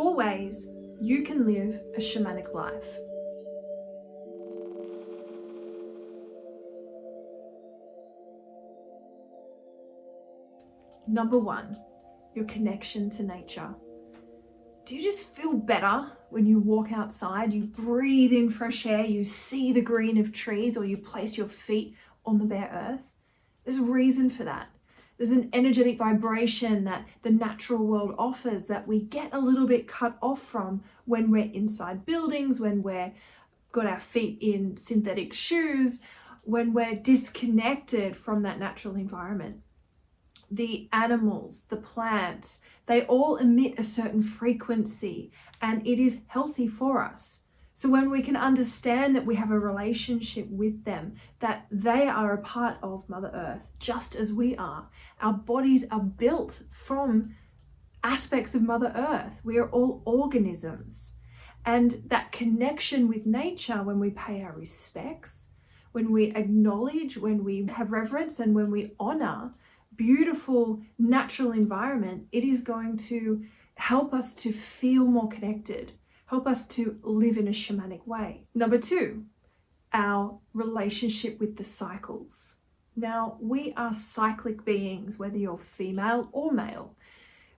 4 ways you can live a shamanic life. Number 1, your connection to nature. Do you just feel better when you walk outside, you breathe in fresh air, you see the green of trees, or you place your feet on the bare earth? There's a reason for that. There's an energetic vibration that the natural world offers that we get a little bit cut off from when we're inside buildings, when we're got our feet in synthetic shoes, when we're disconnected from that natural environment. The animals, the plants, they all emit a certain frequency, and it is healthy for us. So when we can understand that we have a relationship with them, that they are a part of Mother Earth, just as we are. Our bodies are built from aspects of Mother Earth. We are all organisms. And that connection with nature, when we pay our respects, when we acknowledge, when we have reverence, and when we honor beautiful natural environment, it is going to help us to feel more connected, help us to live in a shamanic way. Number 2, our relationship with the cycles. Now, we are cyclic beings, whether you're female or male.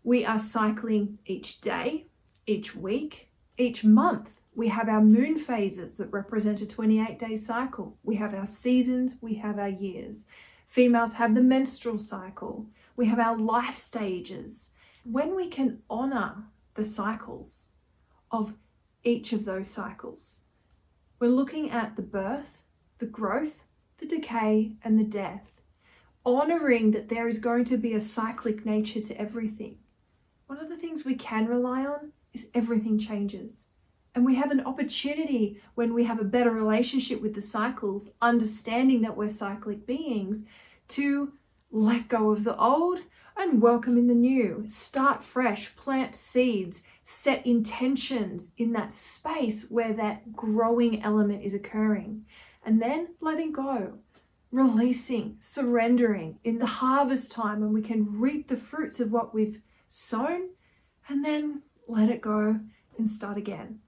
We are cycling each day, each week, each month. We have our moon phases that represent a 28-day cycle. We have our seasons, we have our years. Females have the menstrual cycle. We have our life stages. When we can honor the cycles of each of those cycles, we're looking at the birth, the growth, the decay, and the death, honoring that there is going to be a cyclic nature to everything. One of the things we can rely on is everything changes. And we have an opportunity when we have a better relationship with the cycles, understanding that we're cyclic beings, to let go of the old and welcome in the new. Start fresh, plant seeds, set intentions in that space where that growing element is occurring. And then letting go, releasing, surrendering in the harvest time when we can reap the fruits of what we've sown, and then let it go and start again.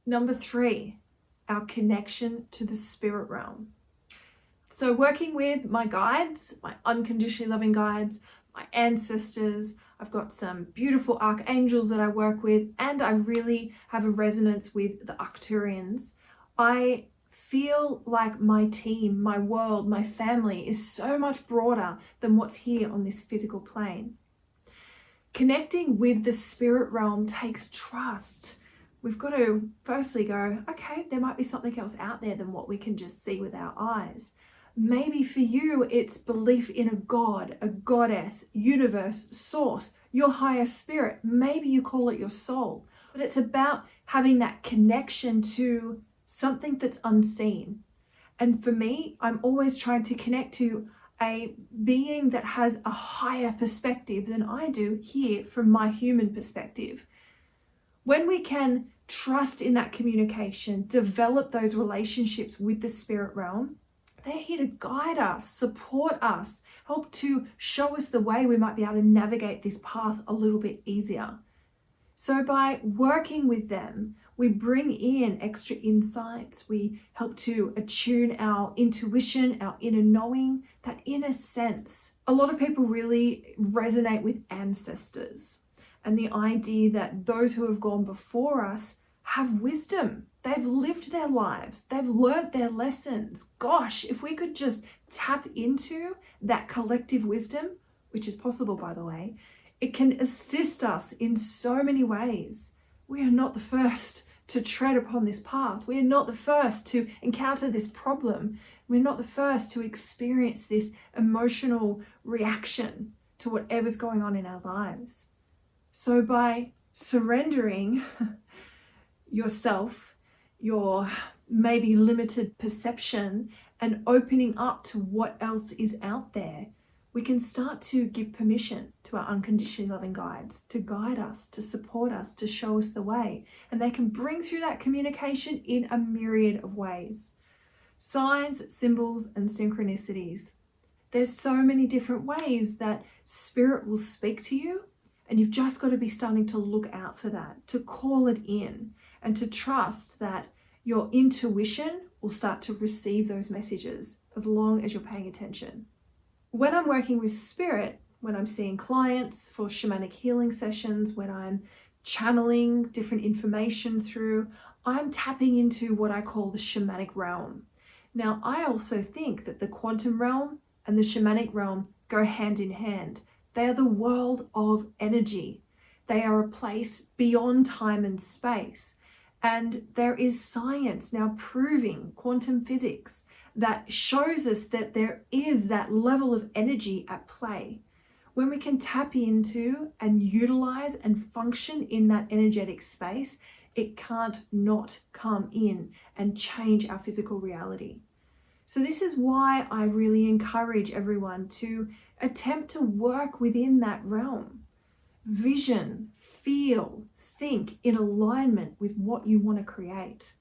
Number 3, our connection to the spirit realm. So working with my guides, my unconditionally loving guides, my ancestors, I've got some beautiful archangels that I work with, and I really have a resonance with the Arcturians. I feel like my team, my world, my family is so much broader than what's here on this physical plane. Connecting with the spirit realm takes trust. We've got to firstly go, okay, there might be something else out there than what we can just see with our eyes. Maybe for you, it's belief in a god, a goddess, universe, source, your higher spirit. Maybe you call it your soul, but it's about having that connection to something that's unseen. And for me, I'm always trying to connect to a being that has a higher perspective than I do here from my human perspective. When we can trust in that communication, develop those relationships with the spirit realm, they're here to guide us, support us, help to show us the way we might be able to navigate this path a little bit easier. So by working with them, we bring in extra insights, we help to attune our intuition, our inner knowing, that inner sense. A lot of people really resonate with ancestors and the idea that those who have gone before us have wisdom. They've lived their lives. They've learned their lessons. Gosh, if we could just tap into that collective wisdom, which is possible, by the way, it can assist us in so many ways. We are not the first to tread upon this path. We are not the first to encounter this problem. We're not the first to experience this emotional reaction to whatever's going on in our lives. So by surrendering yourself, your maybe limited perception, and opening up to what else is out there, we can start to give permission to our unconditionally loving guides to guide us, to support us, to show us the way. And they can bring through that communication in a myriad of ways. Signs, symbols, and synchronicities. There's so many different ways that spirit will speak to you, And you've just got to be starting to look out for that, to call it in, and to trust that your intuition will start to receive those messages as long as you're paying attention. When I'm working with spirit, when I'm seeing clients for shamanic healing sessions, when I'm channeling different information through, I'm tapping into what I call the shamanic realm. Now, I also think that the quantum realm and the shamanic realm go hand in hand. They are the world of energy. They are a place beyond time and space. And there is science now proving, quantum physics, that shows us that there is that level of energy at play. When we can tap into and utilize and function in that energetic space, it can't not come in and change our physical reality. So this is why I really encourage everyone to attempt to work within that realm. Vision, feel, think in alignment with what you want to create.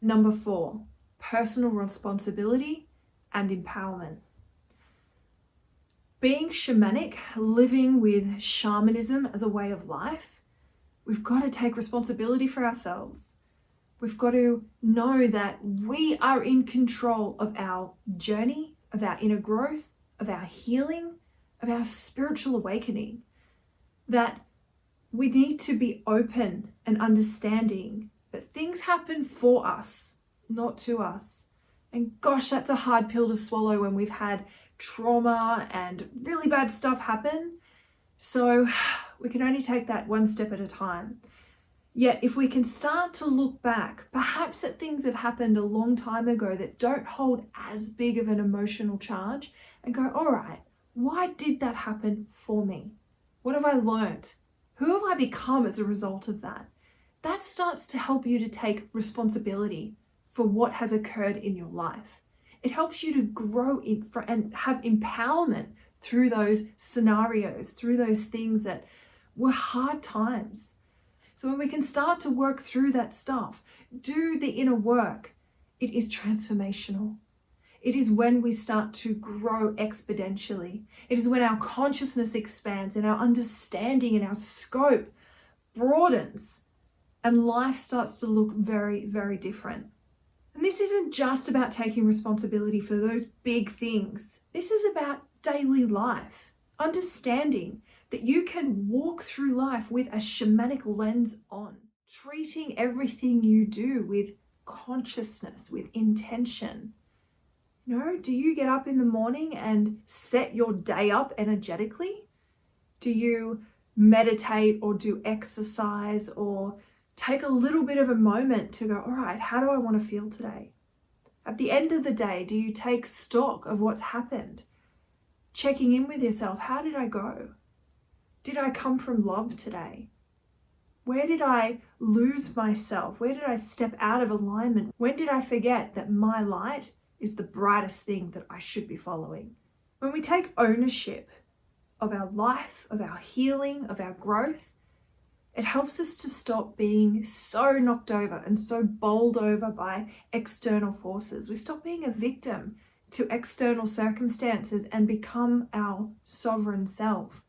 Number 4, personal responsibility and empowerment. Being shamanic, living with shamanism as a way of life, we've got to take responsibility for ourselves. We've got to know that we are in control of our journey, of our inner growth, of our healing, of our spiritual awakening. That we need to be open and understanding that things happen for us, not to us. And gosh, that's a hard pill to swallow when we've had trauma and really bad stuff happen. So we can only take that one step at a time. Yet if we can start to look back, perhaps at things that happened a long time ago that don't hold as big of an emotional charge, and go, all right, why did that happen for me? What have I learned? Who have I become as a result of that? That starts to help you to take responsibility for what has occurred in your life. It helps you to grow and have empowerment through those scenarios, through those things that were hard times. So when we can start to work through that stuff, do the inner work, it is transformational. It is when we start to grow exponentially. It is when our consciousness expands and our understanding and our scope broadens and life starts to look very, very different. And this isn't just about taking responsibility for those big things. This is about daily life, understanding that you can walk through life with a shamanic lens on, treating everything you do with consciousness, with intention. You know, do you get up in the morning and set your day up energetically? Do you meditate or do exercise or take a little bit of a moment to go, all right, how do I want to feel today? At the end of the day, do you take stock of what's happened? Checking in with yourself, how did I go? Did I come from love today? Where did I lose myself? Where did I step out of alignment? When did I forget that my light is the brightest thing that I should be following? When we take ownership of our life, of our healing, of our growth, it helps us to stop being so knocked over and so bowled over by external forces. We stop being a victim to external circumstances and become our sovereign self,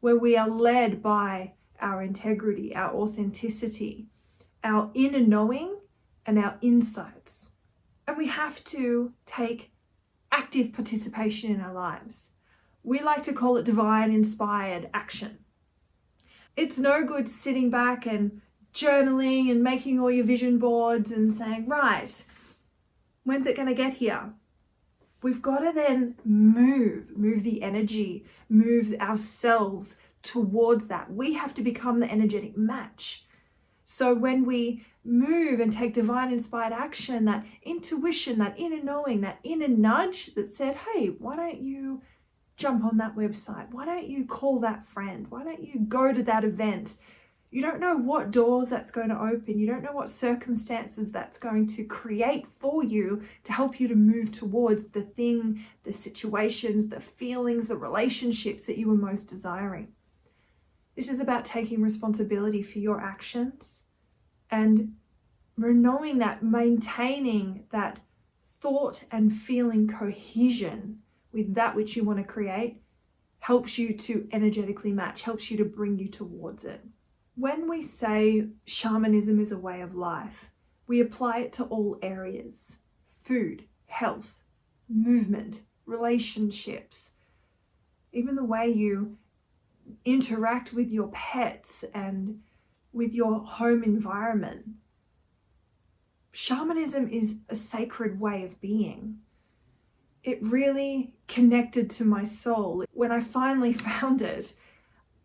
where we are led by our integrity, our authenticity, our inner knowing, and our insights. And we have to take active participation in our lives. We like to call it divine inspired action. It's no good sitting back and journaling and making all your vision boards and saying, right, when's it going to get here? We've got to then move the energy, move ourselves towards that. We have to become the energetic match. So when we move and take divine inspired action, that intuition, that inner knowing, that inner nudge that said, hey, why don't you jump on that website? Why don't you call that friend? Why don't you go to that event? You don't know what doors that's going to open. You don't know what circumstances that's going to create for you to help you to move towards the thing, the situations, the feelings, the relationships that you were most desiring. This is about taking responsibility for your actions and knowing that, maintaining that thought and feeling cohesion with that which you want to create, helps you to energetically match, helps you to bring you towards it. When we say shamanism is a way of life, we apply it to all areas: food, health, movement, relationships, even the way you interact with your pets and with your home environment. Shamanism is a sacred way of being. It really connected to my soul. When I finally found it,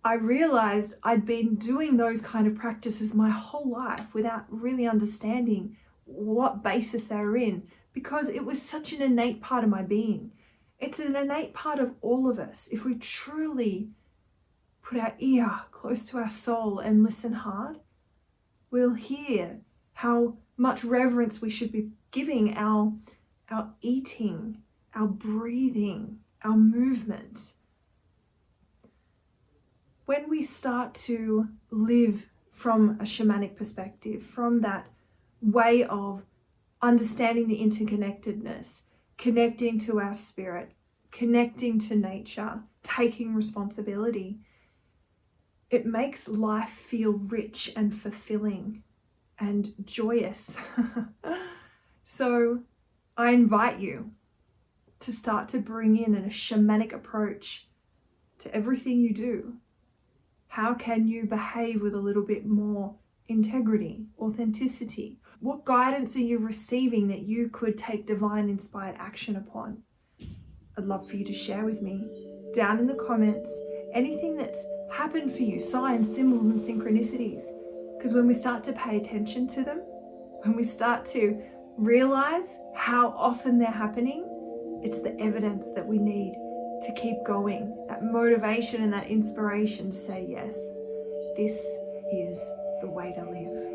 I realized I'd been doing those kind of practices my whole life without really understanding what basis they were in, because it was such an innate part of my being. It's an innate part of all of us. If we truly put our ear close to our soul and listen hard, we'll hear how much reverence we should be giving our eating, our breathing, our movement. When we start to live from a shamanic perspective, from that way of understanding the interconnectedness, connecting to our spirit, connecting to nature, taking responsibility, it makes life feel rich and fulfilling and joyous. So I invite you to start to bring in a shamanic approach to everything you do. How can you behave with a little bit more integrity, authenticity? What guidance are you receiving that you could take divine inspired action upon? I'd love for you to share with me down in the comments anything that's happened for you, signs, symbols, and synchronicities. Because when we start to pay attention to them, when we start to realize how often they're happening, it's the evidence that we need to keep going, that motivation and that inspiration to say, yes, this is the way to live.